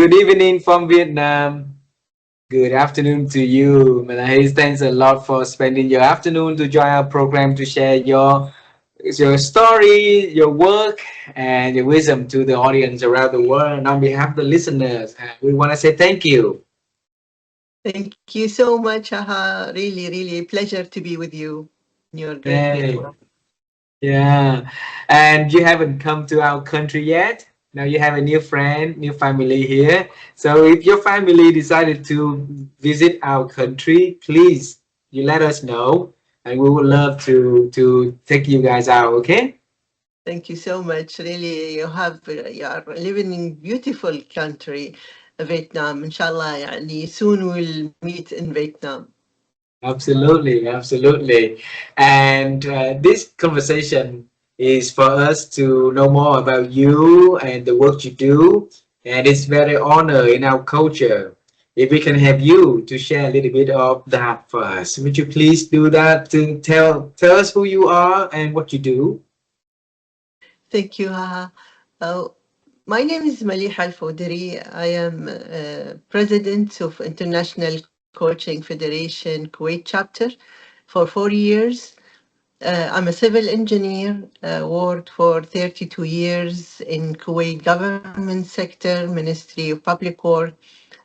Good evening from Vietnam. Good afternoon to you, Maleha. Thanks a lot for spending your afternoon to join our program to share your story, your work, and your wisdom to the audience around the world. And on behalf of the listeners, we want to say thank you. Thank you so much, Aha. Really, really a pleasure to be with you in your great Hey, network. yeah. And you haven't come to our country yet. Now you have a new friend, new family here. So if your family decided to visit our country, please you let us know, and we would love to take you guys out. Okay? Thank you so much. Really, you are living in beautiful country, Vietnam. Inshallah, يعني, soon we'll meet in Vietnam. Absolutely, absolutely. And this conversation is for us to know more about you and the work you do. And it's very honor in our culture if we can have you to share a little bit of that for us. Would you please do that to tell us who you are and what you do? Thank you, Haha. Uh, my name is Maleha ALfoudari. I am president of International Coaching Federation Kuwait chapter for 4 years. I'm a civil engineer, worked for 32 years in Kuwait government sector, Ministry of Public Work,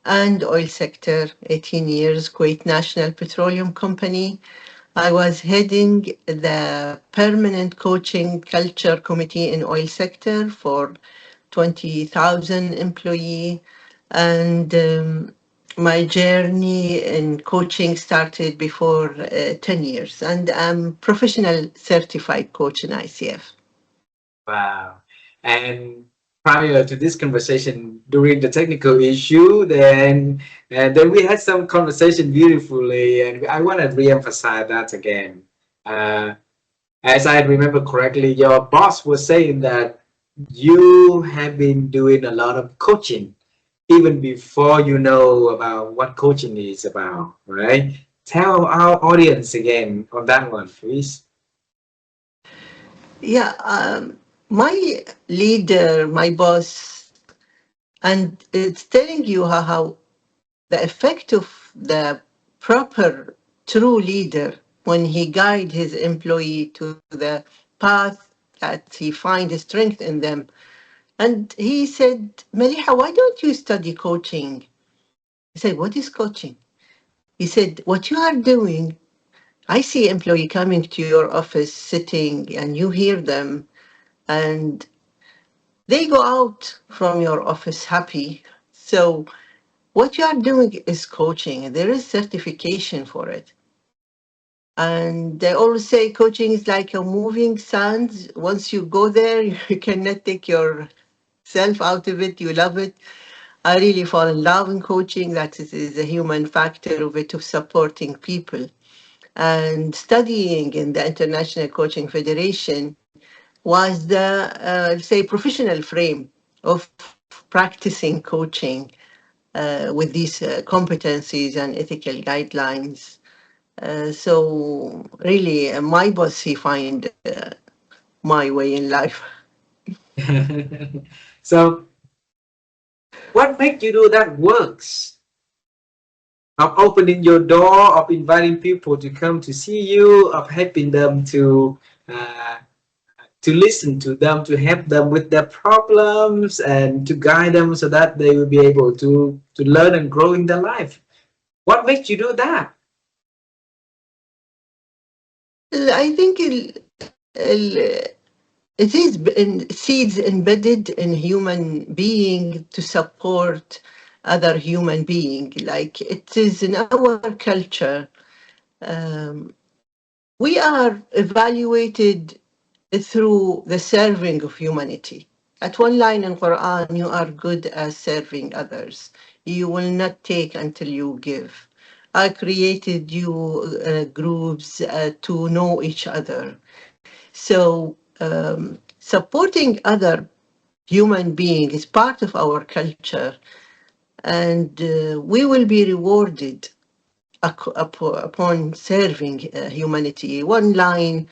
and oil sector, 18 years, Kuwait National Petroleum Company. I was heading the permanent coaching culture committee in oil sector for 20,000 employee, and my journey in coaching started before 10 years, and I'm professional certified coach in ICF. Wow. And prior to this conversation, during the technical issue, then we had some conversation beautifully, and I want to re-emphasize that again. Uh, as I remember correctly, your boss was saying that you have been doing a lot of coaching even before you know about what coaching is about, right? Tell our audience again on that one, please. Yeah, my leader, my boss, and it's telling you how the effect of the proper true leader when he guide his employee to the path that he find strength in them. And he said, Maliha, why don't you study coaching? I said, what is coaching? He said, what you are doing, I see employee coming to your office sitting and you hear them and they go out from your office happy. So what you are doing is coaching. There is certification for it. And they always say coaching is like a moving sand. Once you go there, you cannot take yourself out of it. You love it. I really fall in love in coaching. That is a human factor of it, of supporting people. And studying in the International Coaching Federation was the, say, professional frame of practicing coaching with these competencies and ethical guidelines. So really, my boss, he find my way in life. So, what make you do that works? Of opening your door, of inviting people to come to see you, of helping them uh, to listen to them, to help them with their problems, and to guide them so that they will be able to learn and grow in their life. What makes you do that? I think it is seeds embedded in human being to support other human being. Like it is in our culture, um, we are evaluated through the serving of humanity. At one line in Quran, you are good at serving others. You will not take until you give. I created you groups to know each other. So supporting other human being is part of our culture, and we will be rewarded upon serving humanity. One line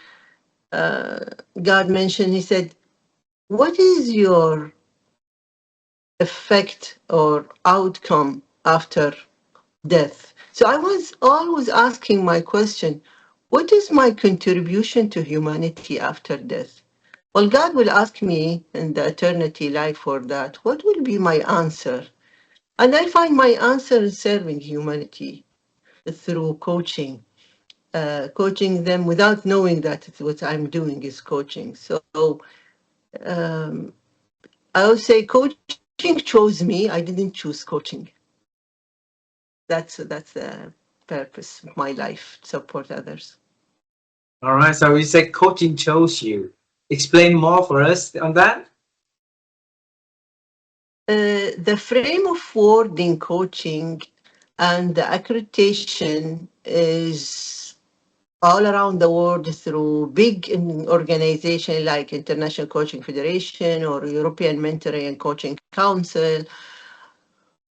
God mentioned, he said, what is your effect or outcome after death. So I was always asking my question, what is my contribution to humanity after death? Well, God will ask me in the eternity life for that. What will be my answer? And I find my answer in serving humanity through coaching, coaching them without knowing that what I'm doing is coaching. So um, I would say coaching chose me. I didn't choose coaching. That's the purpose of my life, support others. All right. So you said coaching chose you. Explain more for us on that. The frame of word in coaching and the accreditation is all around the world through big organizations like International Coaching Federation or European Mentoring and Coaching Council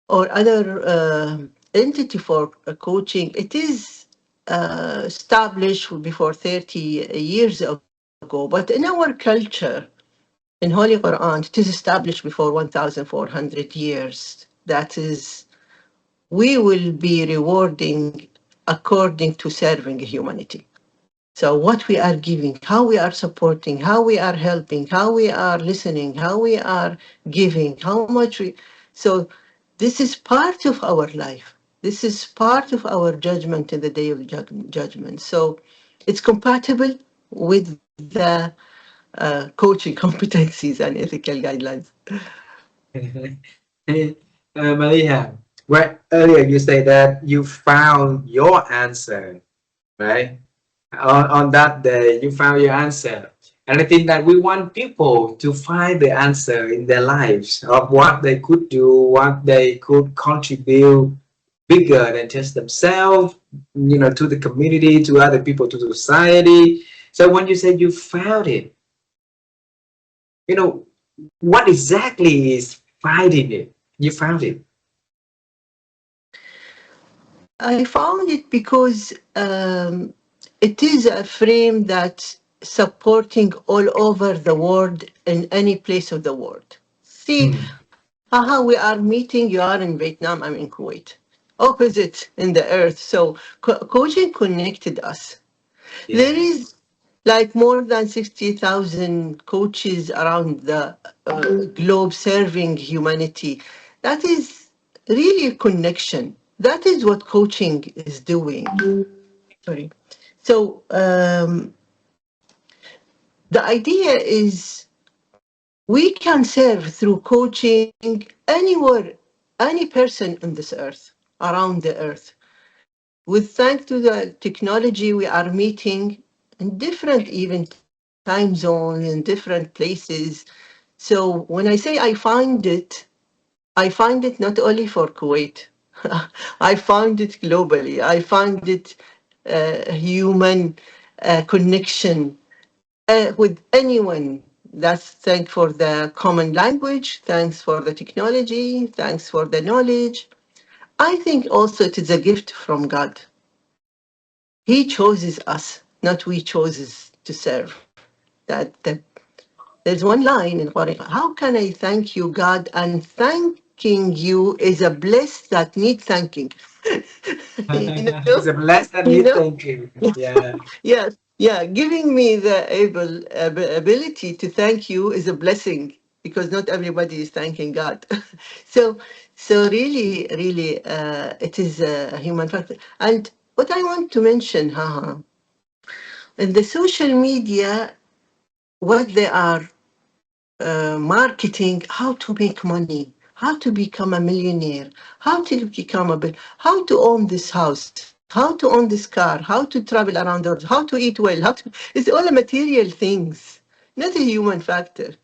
or other entity for coaching. It is established before 30 years ago, but in our culture, in Holy Quran, it is established before 1,400 years. That is, we will be rewarding according to serving humanity. So what we are giving, how we are supporting, how we are helping, how we are listening, how we are giving, how much we. So this is part of our life. This is part of our judgment in the day of judgment. So it's compatible with the coaching competencies and ethical guidelines. Maliha, where earlier you say that you found your answer, right? On that day, you found your answer. And I think that we want people to find the answer in their lives of what they could do, what they could contribute bigger than just themselves, to the community, to other people, to society. So when you said you found it, you know, what exactly is finding it? You found it. I found it because it is a frame that's supporting all over the world in any place of the world. See, Hmm. haha, we are meeting, you are in Vietnam, I'm in Kuwait. Opposite in the earth. So coaching connected us. There Yeah. is like more than 60,000 coaches around the globe serving humanity. That is really a connection. That is what coaching is doing. Sorry. So the idea is we can serve through coaching anywhere, any person on this earth, around the earth. With thanks to the technology, we are meeting in different even time zones, in different places. So when I say I find it not only for Kuwait. I found it globally. I find it human connection with anyone. That's thanks for the common language, thanks for the technology, thanks for the knowledge. I think also it is a gift from God. He chooses us, not we chooses to serve. That there's one line in Quran. How can I thank you, God? And thanking you is a bliss that needs thanking. you know, It's a blessed that you need know. thinking. Yeah. Yes, yeah. Giving me the ability to thank you is a blessing because not everybody is thanking God. so, so really, really, it is a human factor. And what I want to mention, haha, in the social media, what they are marketing, how to make money, how to become a millionaire, how to become how to own this house, how to own this car, how to travel around the world, how to eat well, it's all material things, not a human factor.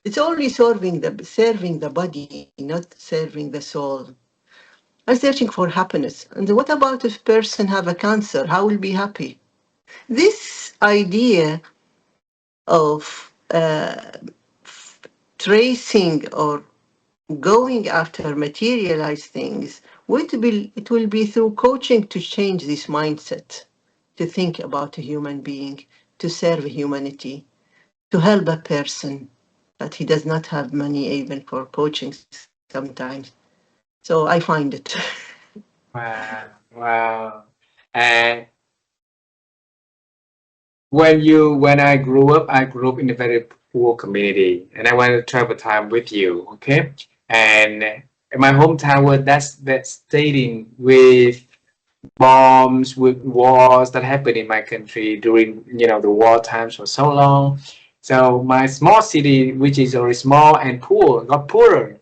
It's only serving the body, not serving the soul. I'm searching for happiness. And what about if person have a cancer? How will be happy? This idea of tracing or going after materialized things it will be through coaching to change this mindset, to think about a human being, to serve humanity, to help a person that he does not have money even for coaching session. sometimes. So I find it. Wow, wow. And when I grew up in a very poor community, and I want to travel time with you, okay? And in my hometown, was that's stating with bombs, with wars that happened in my country during the war times for so long. So my small city, which is already small and poor, got poorer.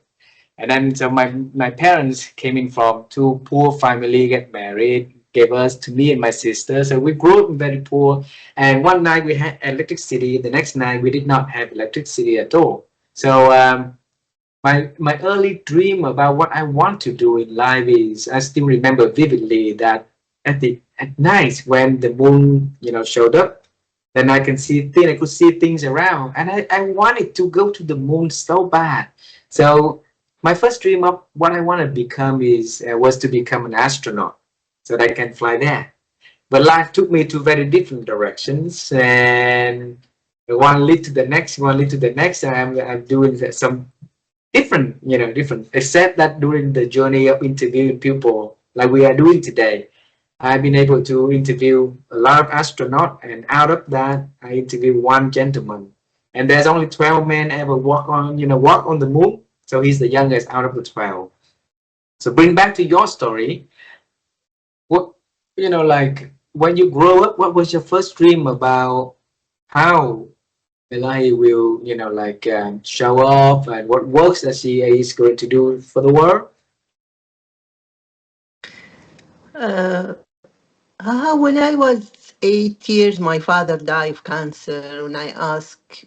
And then so my parents came in from two poor family, get married, gave us to me and my sister. So we grew up very poor. And one night we had electricity. The next night we did not have electricity at all. So my early dream about what I want to do in life is, I still remember vividly that at night when the moon showed up, then I could see things around, and I wanted to go to the moon so bad. So my first dream of what I want to become is was to become an astronaut so that I can fly there. But life took me to very different directions, and one lead to the next, one lead to the next, and I'm doing some different, different, except that during the journey of interviewing people like we are doing today, I've been able to interview a lot of astronauts, and out of that, I interviewed one gentleman. And there's only 12 men ever walk on the moon. So he's the youngest out of the 12. So bring back to your story. What, like when you grow up, what was your first dream about how Maleha will, show up, and what works that she is going to do for the world? When I was 8 years, my father died of cancer. When I asked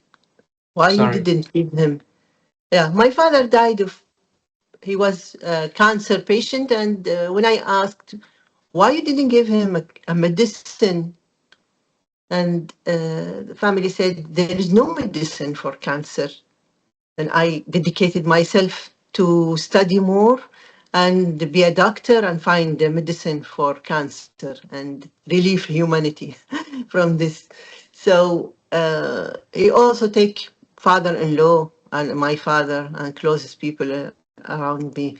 why you Sorry. didn't give him, yeah, my father died of, he was a cancer patient, and when I asked why you didn't give him a medicine, and the family said there is no medicine for cancer. And I dedicated myself to study more and be a doctor and find a medicine for cancer and relieve humanity from this. So he also take father-in-law and my father and closest people around me.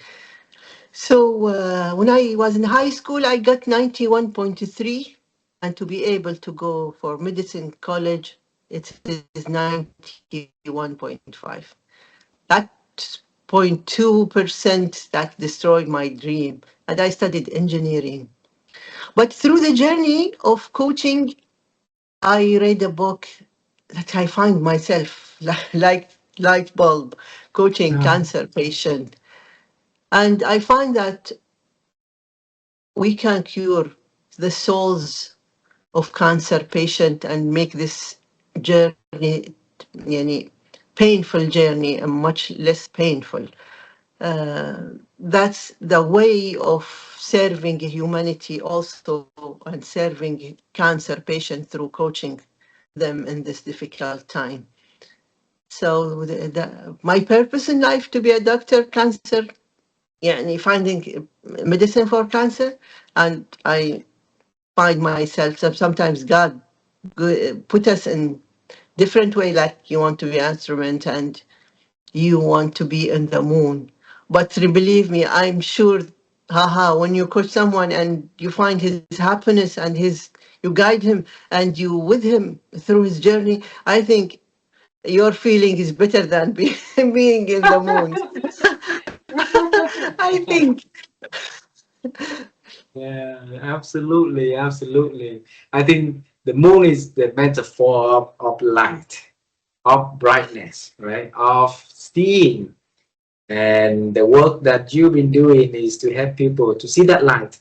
So when I was in high school, I got 91.3, and to be able to go for medicine college, it is 91.5. That 0.2% that destroyed my dream. And I studied engineering. But through the journey of coaching, I read a book that I find myself like light bulb coaching No. cancer patient. And I find that we can cure the souls of cancer patient and make this journey, yani, painful journey, much less painful. That's the way of serving humanity also, and serving cancer patients through coaching them in this difficult time. So my purpose in life to be a doctor, cancer, yeah, finding medicine for cancer, and I find myself, sometimes God put us in different way, like you want to be an instrument and you want to be in the moon. But believe me, I'm sure, haha, when you coach someone and you find his happiness and you guide him and you with him through his journey, I think your feeling is better than being in the moon. I think. Yeah, absolutely, absolutely. I think the moon is the metaphor of light, of brightness, right? Of seeing. And the work that you've been doing is to help people to see that light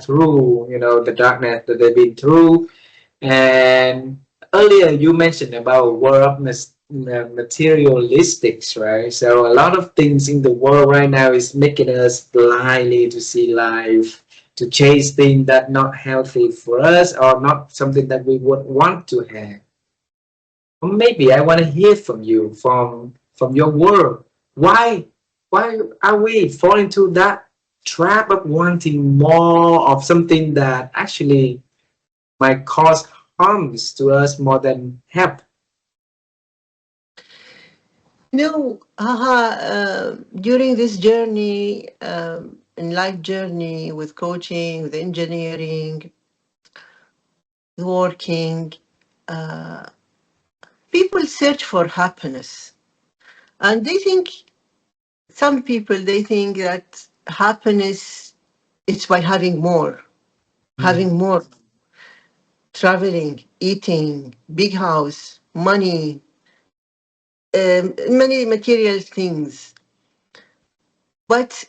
through, the darkness that they've been through. And earlier you mentioned about world materialistics, right? So a lot of things in the world right now is making us blindly to see life, to chase things that not healthy for us or not something that we would want to have. Or maybe I want to hear from you, from your world. Why why are we falling into that trap of wanting more of something that actually might cause harms to us more than help? No, during this journey, in life journey with coaching, with engineering, working, people search for happiness. And they think, some people, they think that happiness is by having more, traveling, eating, big house, money, many material things. But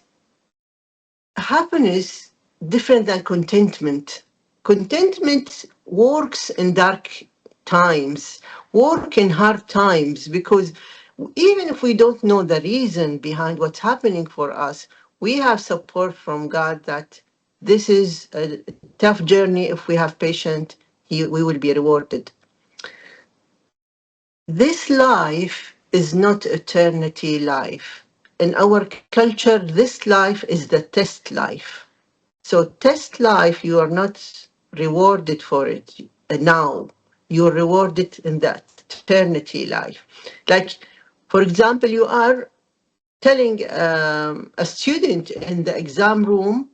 happiness different than contentment. Contentment works in dark times, work in hard times, because even if we don't know the reason behind what's happening for us, we have support from God that this is a tough journey. If we have patience, we will be rewarded. This life is not eternity life. In our culture, this life is the test life. So test life, you are not rewarded for it now. You're rewarded in that eternity life. Like, for example, you are telling a student in the exam room,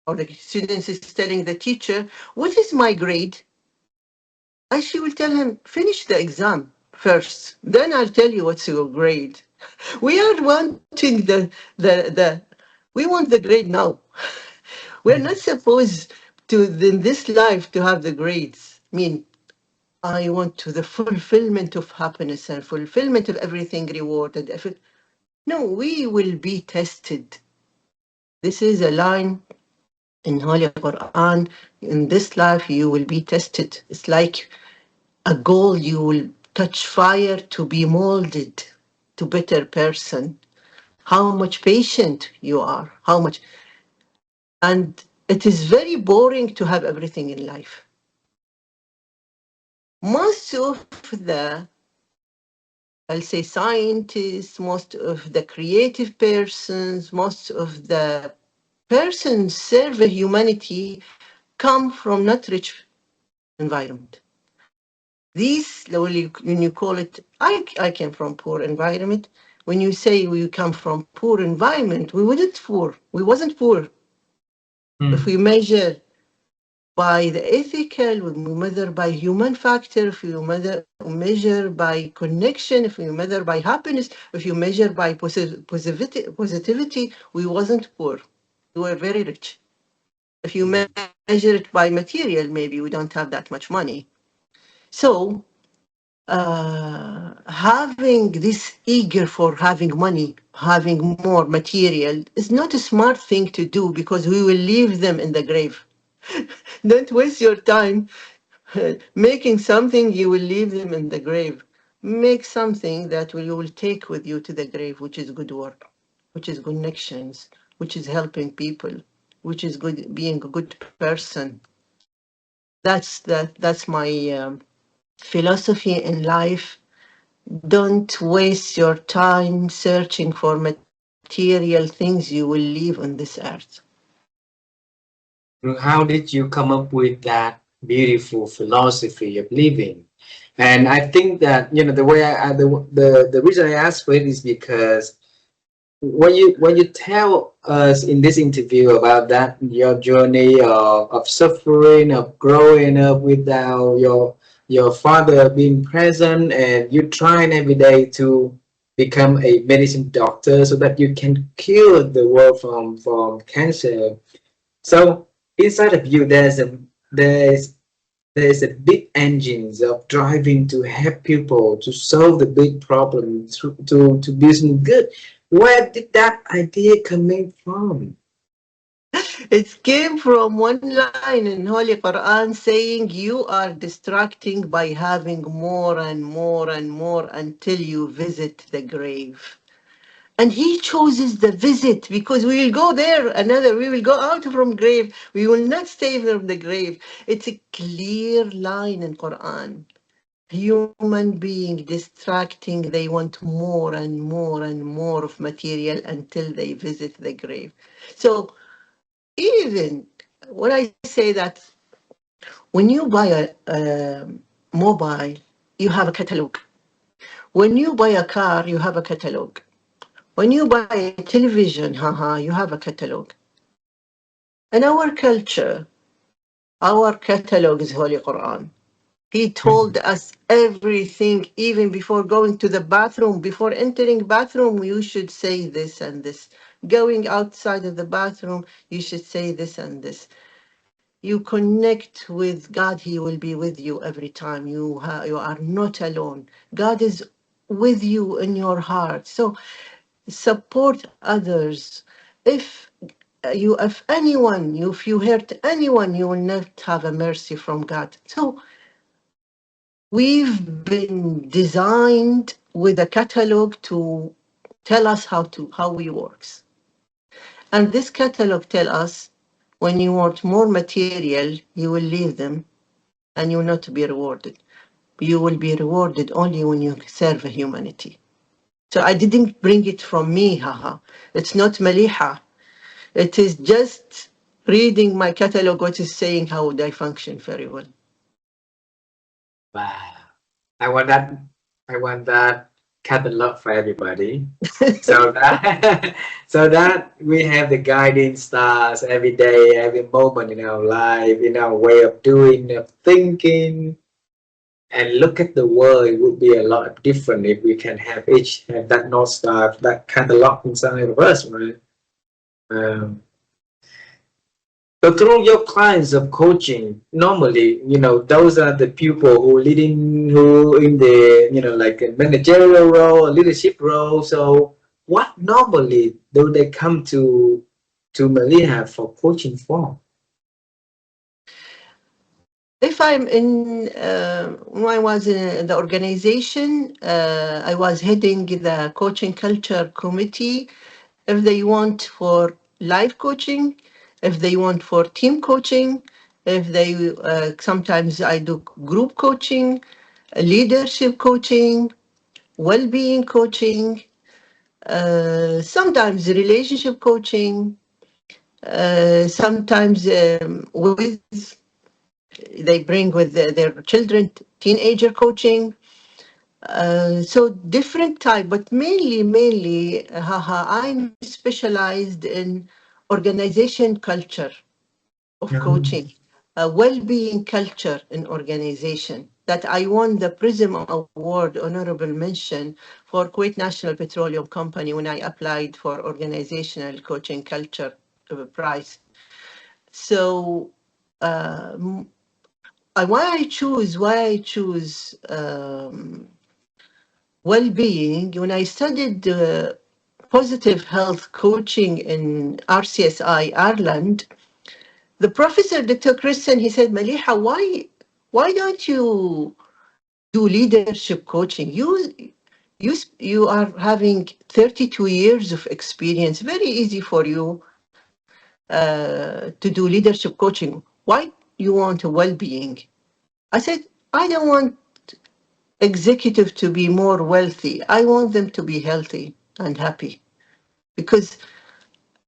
or the student is telling the teacher, what is my grade? And she will tell him, finish the exam first. Then I'll tell you what's your grade. We are wanting we want the grade now. We're not supposed to, in this life, to have the grades. I mean, I want to the fulfillment of happiness and fulfillment of everything rewarded. No, we will be tested. This is a line in Holy Quran. In this life, you will be tested. It's like a goal. You will touch fire to be molded to better person. How much patient you are. How much, and it is very boring to have everything in life. Most of the, I'll say, scientists, most of the creative persons, most of the persons serving humanity come from not rich environment. These, when you call it, I came from poor environment. When you say we come from poor environment, we wasn't poor. We wasn't poor. If we measure by the ethical, we measure by human factor, if you measure by connection, if you measure by happiness, if you measure by positivity, we wasn't poor. We were very rich. If you measure it by material, maybe we don't have that much money. So having this eager for having money, having more material is not a smart thing to do, because we will leave them in the grave. Don't waste your time making something you will leave them in the grave. Make something that you will take with you to the grave, which is good work, which is connections, which is helping people, which is good, being a good person. That's my philosophy in life. Don't waste your time searching for material things you will leave on this earth. How did you come up with that beautiful philosophy of living? And I think that, the way the reason I asked for it is because when you tell us in this interview about that, your journey of suffering, of growing up without your father being present, and you trying every day to become a medicine doctor so that you can cure the world from cancer. So inside of you, there's there's a big engines of driving to help people to solve the big problem, to do some good. Where did that idea coming from? It came from one line in Holy Quran saying you are distracting by having more and more and more until you visit the grave. And he chooses the visit, because we will go there another, we will go out from grave. We will not stay from the grave. It's a clear line in Quran. Human being distracting, they want more and more and more of material until they visit the grave. So even when I say that, when you buy a mobile, you have a catalog. When you buy a car, you have a catalog. When you buy a television, haha, you have a catalog. In our culture, our catalog is Holy Quran. He told us everything, even before going to the bathroom. Before entering bathroom, you should say this and this. Going outside of the bathroom, you should say this and this. You connect with God, He will be with you every time. You are not alone. God is with you in your heart. So support others. If if anyone, if you hurt anyone, you will not have a mercy from God. So we've been designed with a catalog to tell us how we works. And this catalog tell us when you want more material, you will leave them and you will not be rewarded. You will be rewarded only when you serve humanity. So I didn't bring it from me, haha. It's not Maleha. It is just reading my catalog, what is saying how would I function very well. Wow. I want that. I want that catalog for everybody. So that so that we have the guiding stars every day, every moment in our life, in our way of doing, of thinking, and look at the world. It would be a lot different if we can have each have that north star, that catalog inside of us, right? Um, So through your clients of coaching, normally, those are the people who leading, who in the, like a managerial role, a leadership role. So what normally do they come to Maliha for coaching for? If I'm when I was in the organization, I was heading the coaching culture committee. If they want for life coaching, if they want for team coaching, if they sometimes I do group coaching, leadership coaching, well-being coaching, sometimes relationship coaching, sometimes with they bring with their children teenager coaching. So different type, but mainly, haha, I'm specialized in organization culture of Mm. coaching, a well-being culture in organization. That I won the Prism Award, honorable mention for Kuwait National Petroleum Company when I applied for organizational coaching culture prize. So why I choose well-being when I studied positive health coaching in RCSI Ireland. The professor, Dr. Christian, he said, Maliha, why don't you do leadership coaching? You are having 32 years of experience. Very easy for you to do leadership coaching. Why you want a well-being? I said, I don't want executive to be more wealthy. I want them to be healthy and happy because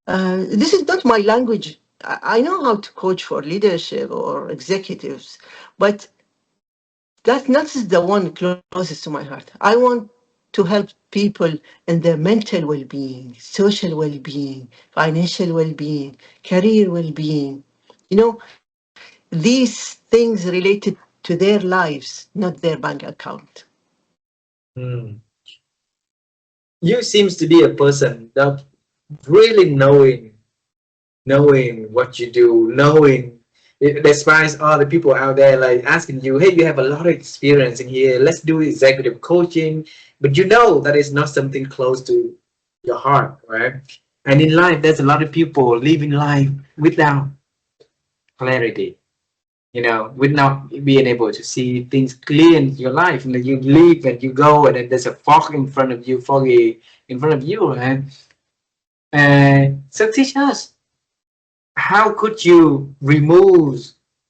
this is not my language. I know how to coach for leadership or executives, but that's not the one closest to my heart. I want to help people in their mental well-being, social well-being, financial well-being, career well-being. You know, these things related to their lives, not their bank account. Mm. You seems to be a person that really knowing what you do, knowing despite all the people out there like asking you, hey, you have a lot of experience in here, let's do executive coaching, but that is not something close to your heart, right? And in life, there's a lot of people living life without clarity, without being able to see things clear in your life. And then you leave and you go, and then there's a fog in front of you, foggy in front of you, right? So teach us, how could you remove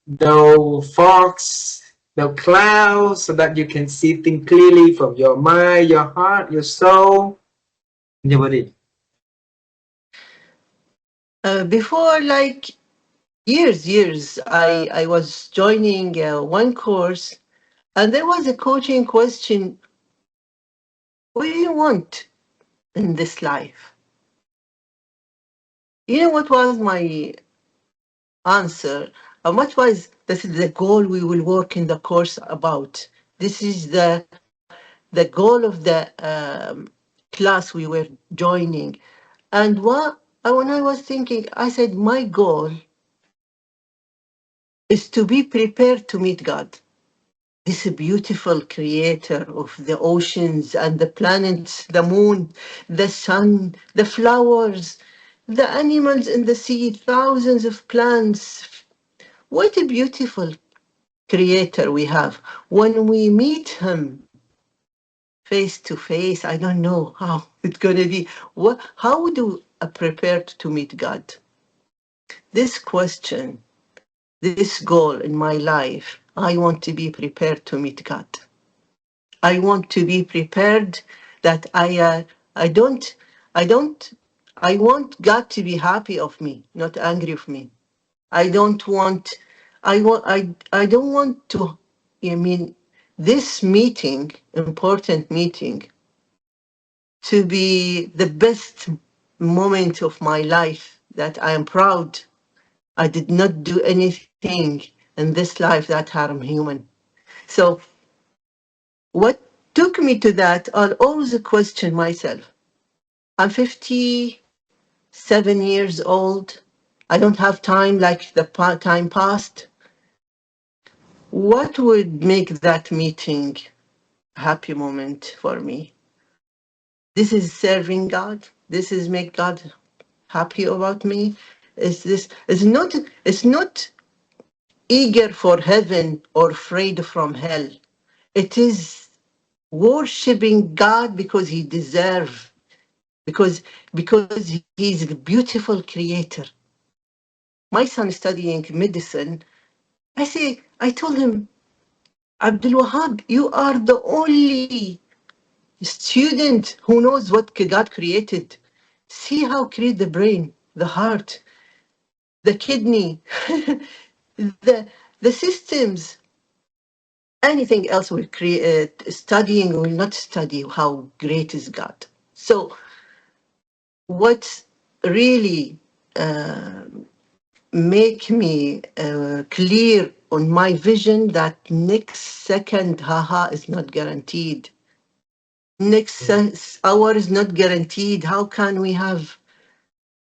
the fogs, the clouds, so that you can see things clearly from your mind, your heart, your soul, your body? Before, like years, I was joining one course, and there was a coaching question What do you want in this life? You know what was my answer? What was this is the goal we will work in the course about. This is the goal of the class we were joining. And when I was thinking, I said, my goal is to be prepared to meet God, this beautiful creator of the oceans and the planets, the moon, the sun, the flowers, the animals in the sea, thousands of plants. What a beautiful creator we have. When we meet him face to face, I don't know how it's going to be. How do I prepare to meet God? This question, this goal in my life, I want to be prepared to meet God. I want to be prepared that I don't, I don't, I want God to be happy of me, not angry of me. I don't want, I don't want to, I mean, this meeting, important meeting, to be the best moment of my life that I am proud. I did not do anything in this life that harm human. So what took me to that, I'll always question myself. I'm 57 years old. I don't have time like the time past. What would make that meeting a happy moment for me? This is serving God. This is make God happy about me. It's not eager for heaven or afraid from hell. It is worshiping God because he deserves, because he's a beautiful creator. My son is studying medicine. I told him, Abdul Wahab, you are the only student who knows what God created. See how create the brain, the heart, the kidney, the systems. Anything else will create studying will not study how great is God. So what's really make me clear on my vision that next second haha is not guaranteed, next hour is not guaranteed. How can we have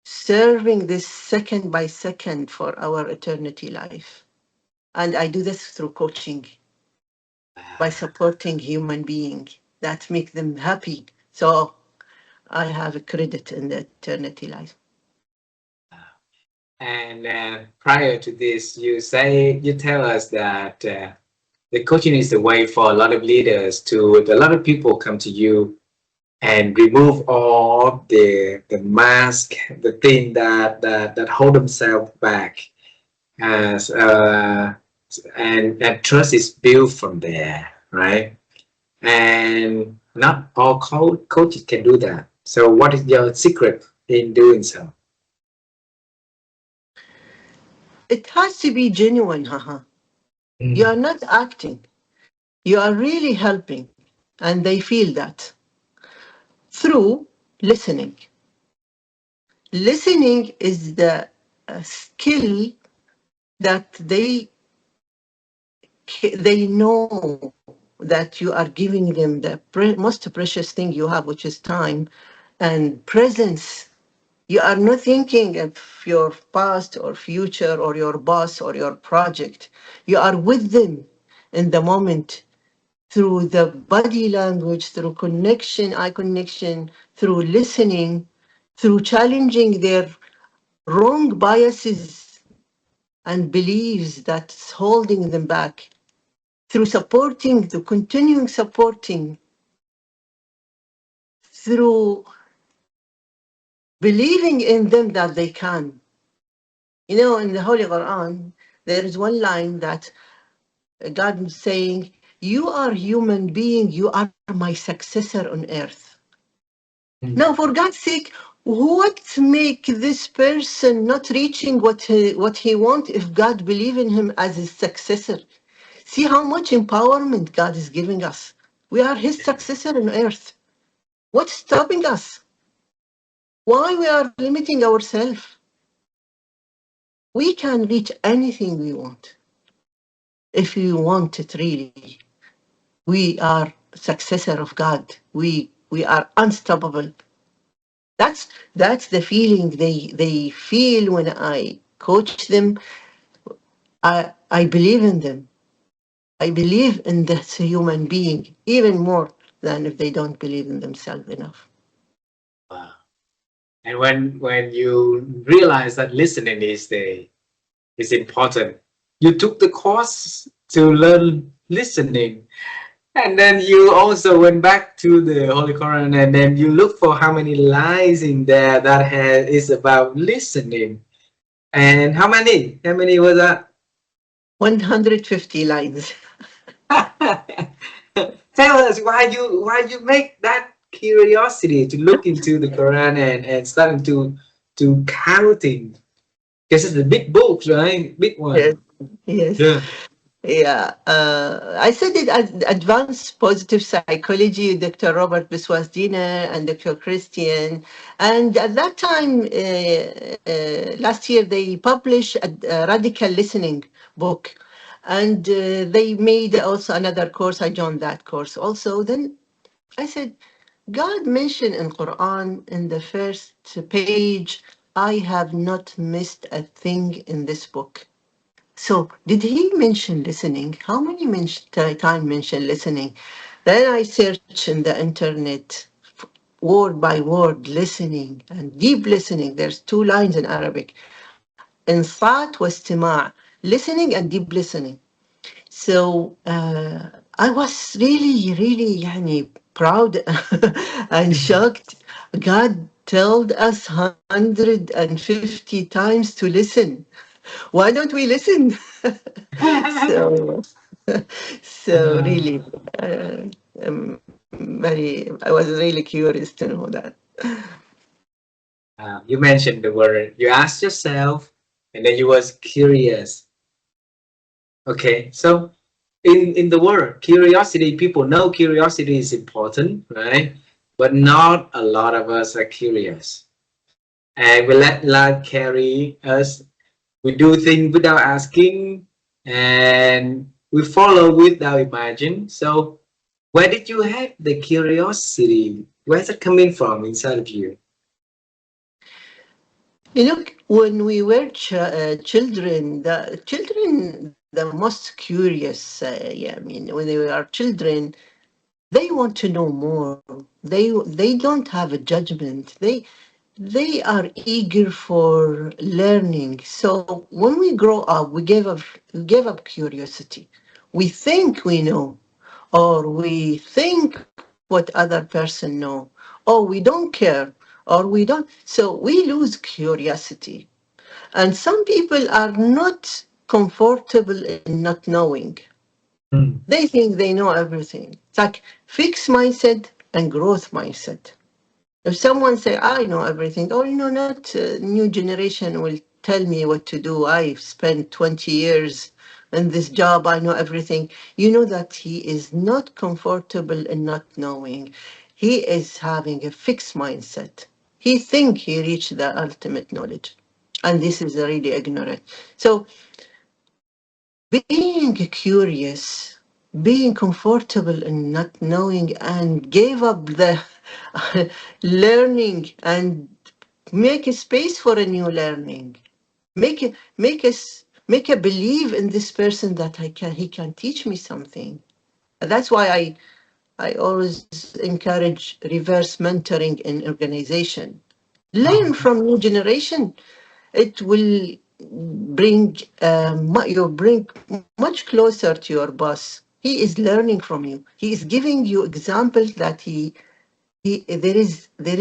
serving this second by second for our eternity life? And I do this through coaching, by supporting human being that make them happy. So I have a credit in the eternity life. And prior to this, you tell us that the coaching is the way for a lot of leaders to, a lot of people come to you and remove all the mask, the thing that hold themselves back, as and trust is built from there, right? And not all coaches can do that. So, what is your secret in doing so? It has to be genuine, haha. You are Mm. not acting. You are really helping. And they feel that through listening. Listening is the skill that they know that you are giving them the most precious thing you have, which is time and presence. You are not thinking of your past or future or your boss or your project. You are with them in the moment through the body language, through connection, eye connection, through listening, through challenging their wrong biases and beliefs that's holding them back, through supporting, through continuing supporting, through believing in them that they can. You know, in the Holy Quran, there is one line that God is saying, you are human being, you are my successor on earth. Now, for God's sake, what make this person not reaching what he want if God believe in him as his successor? See how much empowerment God is giving us. We are his successor on earth. What's stopping us? Why we are limiting ourselves? We can reach anything we want if we want it really. We are successor of God. We are unstoppable. That's the feeling they feel when I coach them. I believe in them. I believe in this human being even more than if they don't believe in themselves enough. Wow. And when you realize that listening is important, you took the course to learn listening, and then you also went back to the Holy Quran, and then you look for how many lines in there that is about listening. And how many? How many was that? 150 lines. Tell us why you make that curiosity to look into the Quran and starting to counting, because it's the big books, right? Big Yes. one. Yes. Yeah. Yeah, I studied advanced positive psychology, Dr. Robert Biswas-Diener and Dr. Christian. And at that time, last year, they published a radical listening book. And they made also another course. I joined that course also. Then I said, God mentioned in Quran in the first page, I have not missed a thing in this book. So, did he mention listening? How many time mention listening? Then I search in the internet, word by word, listening and deep listening. There's two lines in Arabic: insat واستماع, listening and deep listening. So I was really, really يعني, proud and shocked. God told us 150 times to listen. Why don't we listen? So, so really, I was really curious to know that. You mentioned the word. You asked yourself, and then you was curious. Okay, so in the word curiosity, people know curiosity is important, right? But not a lot of us are curious, and we let life carry us. We do things without asking, and we follow without imagine. So, where did you have the curiosity? Where's it coming from inside of you? You know, when we were children, the most curious. Yeah, I mean, when they are children, they want to know more. They don't have a judgment. They are eager for learning. So when we grow up, we give up curiosity. We think we know, or we think what other person know, or we don't care, or we don't. So we lose curiosity. And some people are not comfortable in not knowing. Mm. They think they know everything. It's like fixed mindset and growth mindset. If someone say, I know everything, or not new generation will tell me what to do. I've spent 20 years in this job. I know everything. You know that he is not comfortable in not knowing. He is having a fixed mindset. He think he reached the ultimate knowledge. And this is really ignorant. So being curious, being comfortable in not knowing and gave up the learning and make a space for a new learning. Make a believe in this person that he can teach me something. That's why I always encourage reverse mentoring in organization. Learn Uh-huh. from new generation. It will bring bring much closer to your boss. He is learning from you. He is giving you examples that there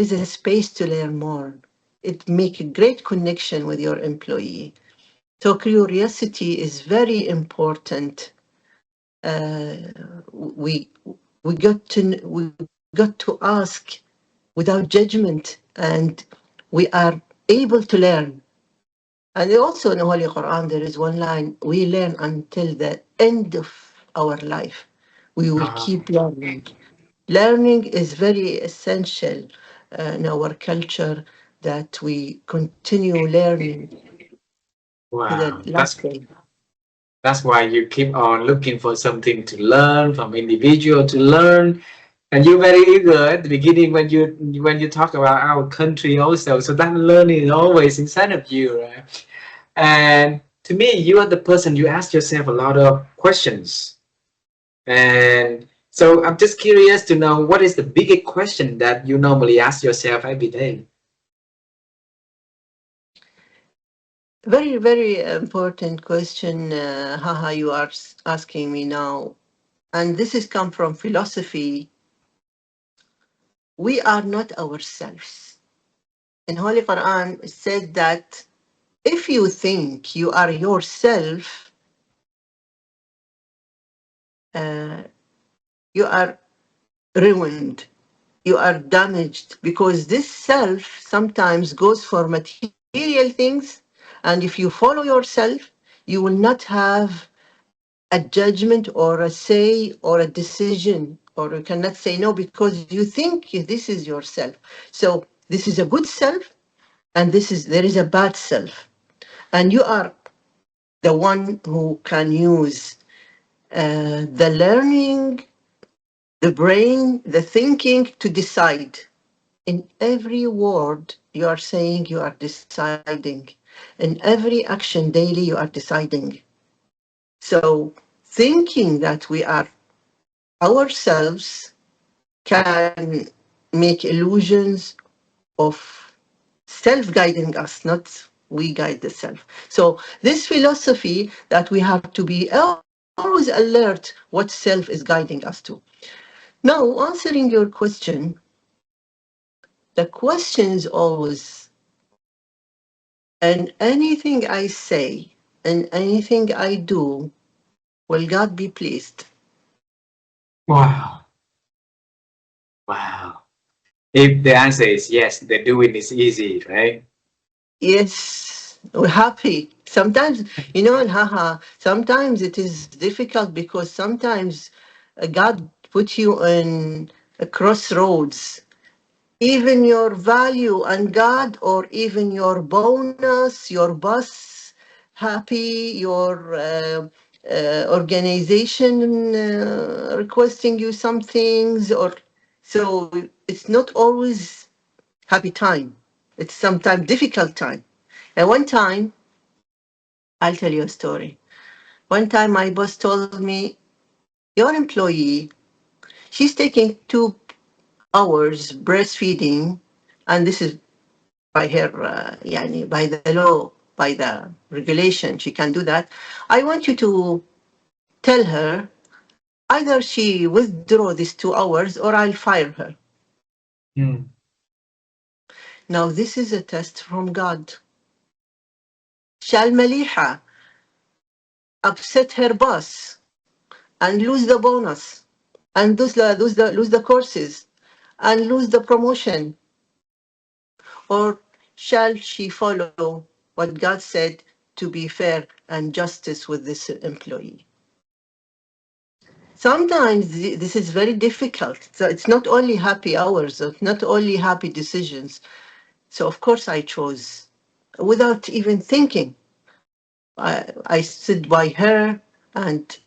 is a space to learn more. It make a great connection with your employee. So curiosity is very important. Uh, we we got to ask without judgment, and we are able to learn. And also in the Holy Quran, there is one line: we learn until the end of our life. We will Uh-huh. keep learning. Learning is very essential in our culture, that we continue learning to the Wow, last day. that's why you keep on looking for something to learn from individual to learn. And you're very eager at the beginning when you talk about our country also. So that learning is always inside of you, right? And to me, you are the person, you ask yourself a lot of questions. And so I'm just curious to know, what is the biggest question that you normally ask yourself every day? Very, very important question, Haha, you are asking me now. And this has come from philosophy. We are not ourselves. In Holy Quran, it said that if you think you are yourself, uh, you are ruined, you are damaged, because this self sometimes goes for material things. And if you follow yourself, you will not have a judgment or a say or a decision, or you cannot say no because you think this is yourself. So this is a good self, and there is a bad self, and you are the one who can use the learning, the brain, the thinking to decide. In every word you are saying, you are deciding. In every action daily, you are deciding. So thinking that we are ourselves can make illusions of self-guiding us, not we guide the self. So this philosophy that we have to be always alert what self is guiding us to. Now, answering your question, the question is always, and anything I say and anything I do, will God be pleased? Wow, wow. If the answer is yes, the doing is easy, right? Yes, we're happy. Sometimes, and haha, sometimes it is difficult because sometimes God put you in a crossroads. Even your value and God, or even your bonus, your boss, happy, your organization requesting you some things, or so it's not always happy time. It's sometimes difficult time. And one time, I'll tell you a story. One time, my boss told me, "Your employee, she's taking 2 hours breastfeeding, and this is by her, yani, by the law, by the regulation, she can do that. I want you to tell her either she withdraw these 2 hours or I'll fire her." Hmm. Now, this is a test from God. Shall Maliha upset her boss and lose the bonus, and lose the courses, and lose the promotion, or shall she follow what God said to be fair and justice with this employee? Sometimes this is very difficult. So it's not only happy hours, it's not only happy decisions. So of course I chose without even thinking. I stood by her, and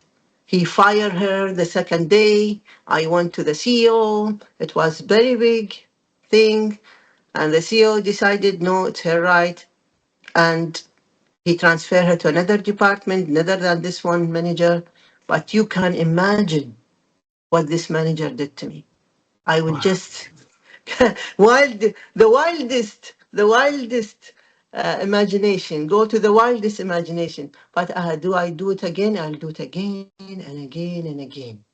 he fired her the second day. I went to the CEO. It was very big thing. And the CEO decided, no, it's her right. And he transferred her to another department, other than this one manager. But you can imagine what this manager did to me. I would Wow. just the wildest imagination. Go to the wildest imagination. But do I do it again? I'll do it again and again and again.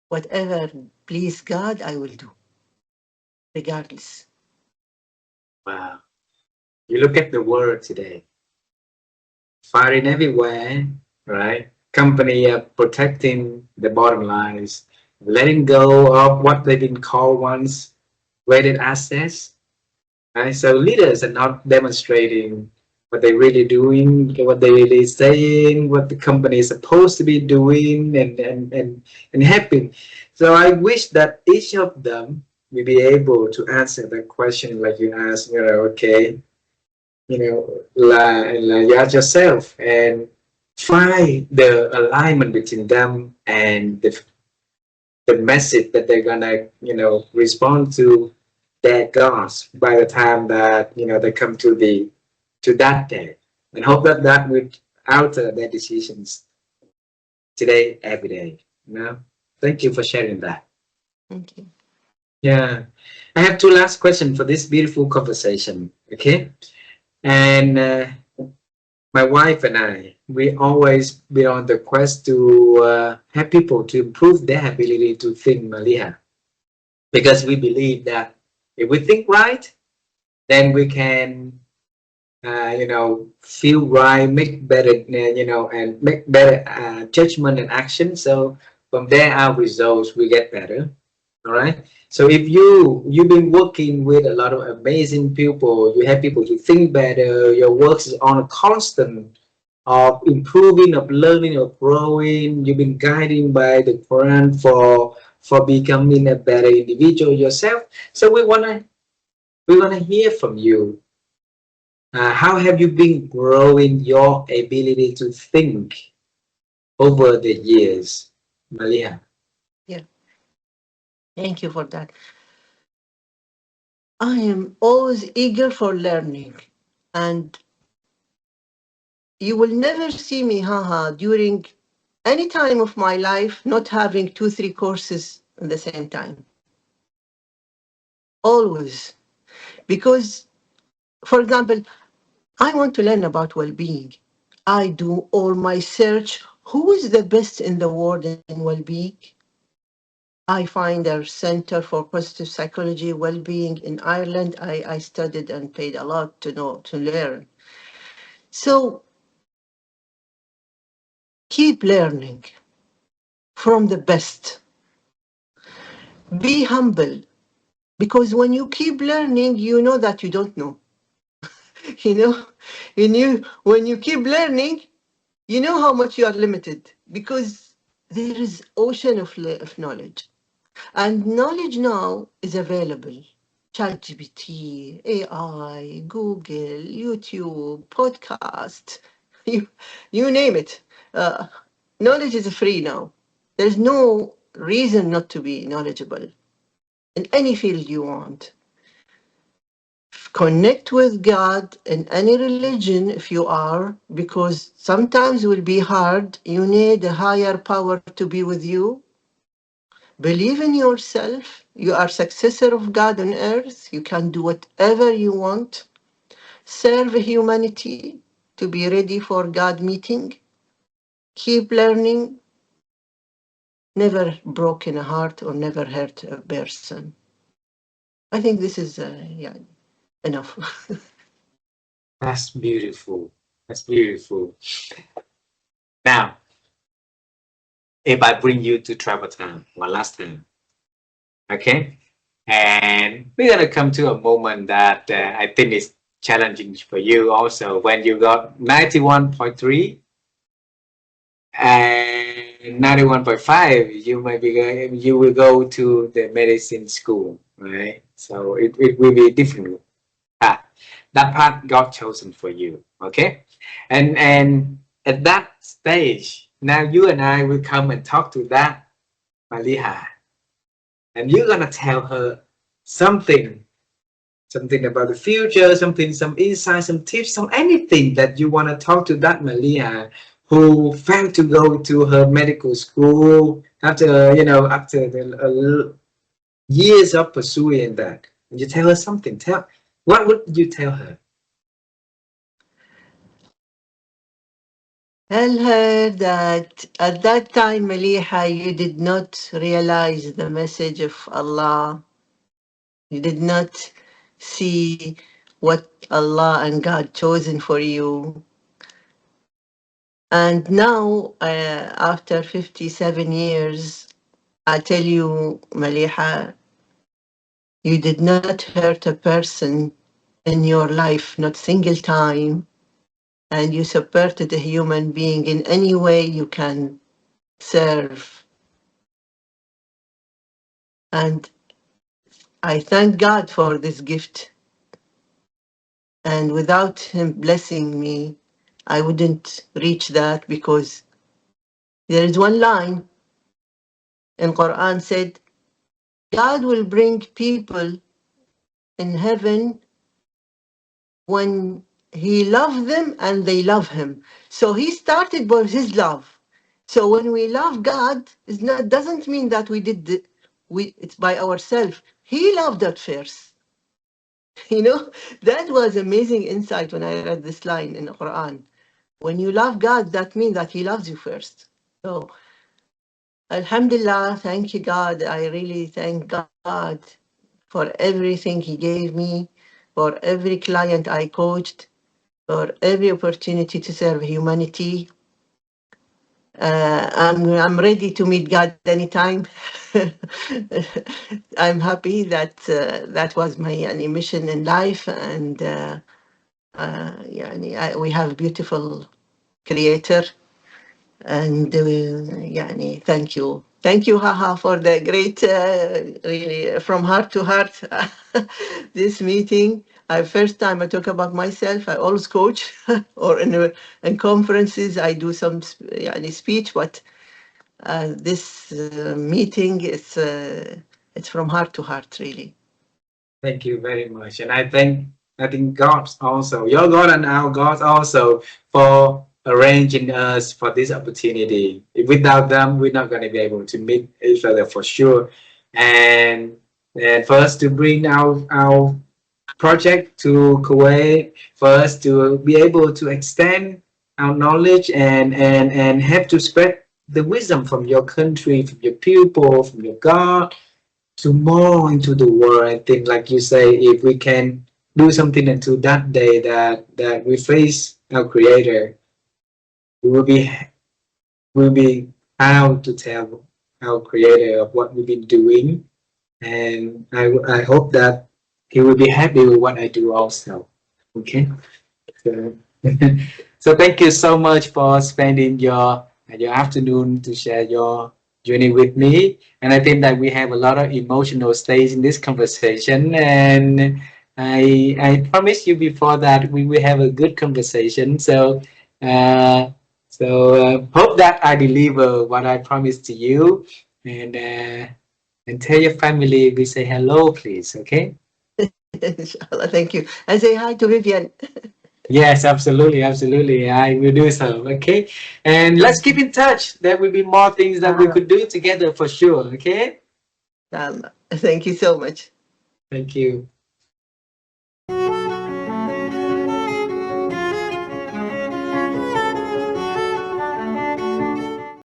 Whatever please God, I will do, regardless. Wow. You look at the world today, firing everywhere, right? Company protecting the bottom lines, letting go of what they've been called once weighted assets. Right? So leaders are not demonstrating what they're really doing, what they really saying, what the company is supposed to be doing, and helping. So I wish that each of them will be able to answer that question like you asked, okay, you ask yourself and find the alignment between them and the message that they're gonna, respond to their gods by the time that, they come to that day, and hope that that would alter their decisions today, every day. Thank you for sharing that. Thank you. Yeah, I have two last questions for this beautiful conversation. Okay, and my wife and I, we always be on the quest to have people to improve their ability to think, Maleha, because we believe that if we think right, then we can feel right, make better, and make better judgment and action. So from there, our results will get better. All right. So if you've been working with a lot of amazing people, you have people to think better. Your work is on a constant of improving, of learning, of growing. You've been guided by the Quran for becoming a better individual yourself. So we wanna hear from you. How have you been growing your ability to think over the years, Malia? Yeah, thank you for that. I am always eager for learning, and you will never see me, haha, during any time of my life not having two, three courses at the same time. Always. Because, for example, I want to learn about well-being. I do all my search. Who is the best in the world in well-being? I find a center for positive psychology, well-being in Ireland. I studied and paid a lot to know, to learn. So keep learning from the best. Be humble, because when you keep learning, you know that you don't know. You know, when you keep learning, you know how much you are limited, because there is ocean of knowledge. And knowledge now is available. ChatGPT, AI, Google, YouTube, podcast, you, you name it. Uh, Knowledge is free now. There's no reason not to be knowledgeable in any field you want. Connect with God in any religion if you are, because sometimes it will be hard. You need a higher power to be with you. Believe in yourself. You are successor of God on earth. You can do whatever you want. Serve humanity to be ready for God meeting. Keep learning. Never broken a heart or never hurt a person. I think this is yeah, enough. That's beautiful. That's beautiful. Now, if I bring you to travel time, one last time, okay? And we're gonna come to a moment that I think is challenging for you also. When you got 91.3 and 91.5, you will go to the medicine school, right? So it will be different. Ah, that path got chosen for you, okay? And at that stage, now you and I will come and talk to that Maliha, and you're gonna tell her something, something about the future, something, some insight, some tips, some anything that you want to talk to that Maliha who failed to go to her medical school after, after years of pursuing that. And you tell her something. What would you tell her? Tell her that at that time, Maliha, you did not realize the message of Allah. You did not see what Allah and God chosen for you. And now, after 57 years, I tell you, Maliha, you did not hurt a person in your life, not single time. and you supported a human being in any way you can serve. And I thank God for this gift. And without Him blessing me, I wouldn't reach that, because there is one line in Quran said, God will bring people in heaven when He loves them and they love Him. So He started with His love. So when we love God, doesn't mean that we did it's by ourselves. He loved us first. You know, that was amazing insight when I read this line in the Quran. When you love God, that means that He loves you first. So, Alhamdulillah, thank you, God. I really thank God for everything He gave me, for every client I coached, for every opportunity to serve humanity. I'm ready to meet God anytime. I'm happy that that was my mission in life, and we have a beautiful Creator. And thank you, Haha, for the great, really from heart to heart, this meeting. First time I talk about myself. I always coach, or in conferences I do some speech, but this meeting is it's from heart to heart, really. Thank you very much. And I think God also, your God and our God also, for arranging us for this opportunity. Without them, we're not going to be able to meet each other for sure. And and for us to bring our project to Kuwait, for us to be able to extend our knowledge and have to spread the wisdom from your country, from your people, from your God, to more into the world. I think, like you say, if we can do something until that day that we face our Creator, we will be proud to tell our Creator of what we've been doing, and I hope that He will be happy with what I do also. Okay, so so thank you so much for spending your afternoon to share your journey with me. And I think that we have a lot of emotional stage in this conversation. And I promised you before that we will have a good conversation. Uh, hope that I deliver what I promised to you. And tell your family we say hello, please. Okay. Inshallah, thank you. And say hi to Vivian. Yes, absolutely, absolutely. I will do so. Okay. And let's keep in touch. There will be more things that we could do together for sure. Okay. Thank you so much. Thank you.